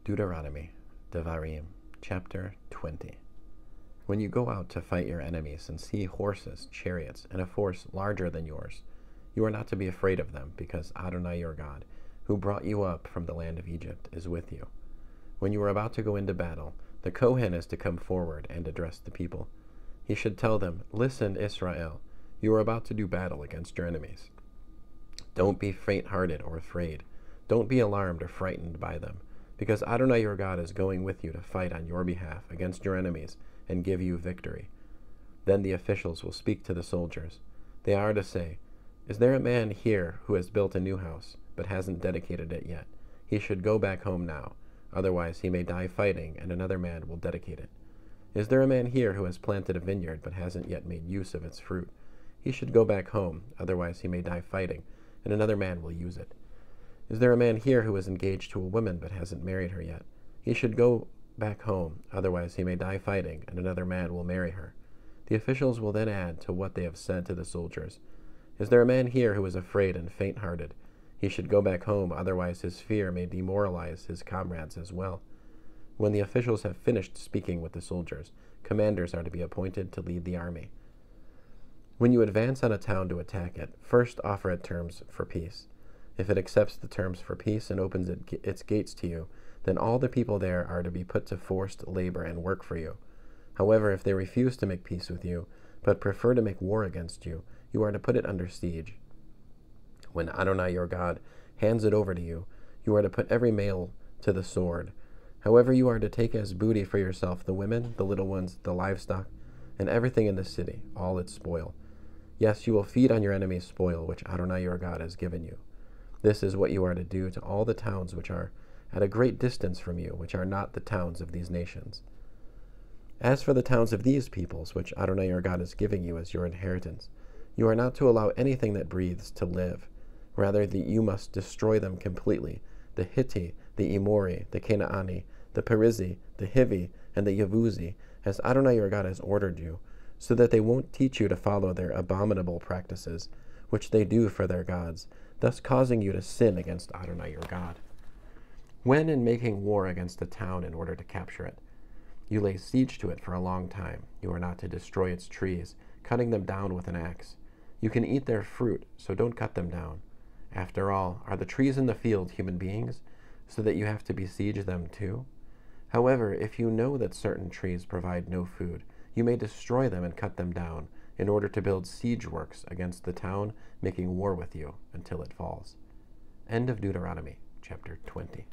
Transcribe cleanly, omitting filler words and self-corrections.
Deuteronomy, Devarim, chapter 20. When you go out to fight your enemies and see horses, chariots, and a force larger than yours, you are not to be afraid of them, because Adonai your God, who brought you up from the land of Egypt, is with you. When you are about to go into battle, the Kohen is to come forward and address the people. He should tell them, "Listen, Israel, you are about to do battle against your enemies. Don't be faint-hearted or afraid. Don't be alarmed or frightened by them, because Adonai your God is going with you to fight on your behalf against your enemies and give you victory." Then the officials will speak to the soldiers. They are to say, "Is there a man here who has built a new house, but hasn't dedicated it yet? He should go back home now, otherwise he may die fighting, and another man will dedicate it. Is there a man here who has planted a vineyard, but hasn't yet made use of its fruit? He should go back home, otherwise he may die fighting, and another man will use it. Is there a man here who is engaged to a woman, but hasn't married her yet? He should go back home, otherwise he may die fighting, and another man will marry her." The officials will then add to what they have said to the soldiers, "Is there a man here who is afraid and faint-hearted? He should go back home, otherwise his fear may demoralize his comrades as well." When the officials have finished speaking with the soldiers, commanders are to be appointed to lead the army. When you advance on a town to attack it, first offer it terms for peace. If it accepts the terms for peace and opens its gates to you, then all the people there are to be put to forced labor and work for you. However, if they refuse to make peace with you, but prefer to make war against you, you are to put it under siege. When Adonai your God hands it over to you, you are to put every male to the sword. However, you are to take as booty for yourself the women, the little ones, the livestock, and everything in the city, all its spoil. Yes, you will feed on your enemy's spoil, which Adonai your God has given you. This is what you are to do to all the towns which are at a great distance from you, which are not the towns of these nations. As for the towns of these peoples, which Adonai your God is giving you as your inheritance, you are not to allow anything that breathes to live. Rather, you must destroy them completely: the Hittite, the Emori, the Canaani, the Perizzi, the Hivi, and the Yebusi, as Adonai your God has ordered you, so that they won't teach you to follow their abominable practices, which they do for their gods, thus causing you to sin against Adonai your God. When in making war against a town in order to capture it, you lay siege to it for a long time, you are not to destroy its trees, cutting them down with an axe. You can eat their fruit, so don't cut them down. After all, are the trees in the field human beings, so that you have to besiege them too? However, if you know that certain trees provide no food, you may destroy them and cut them down, in order to build siege works against the town making war with you until it falls. End of Deuteronomy, chapter 20.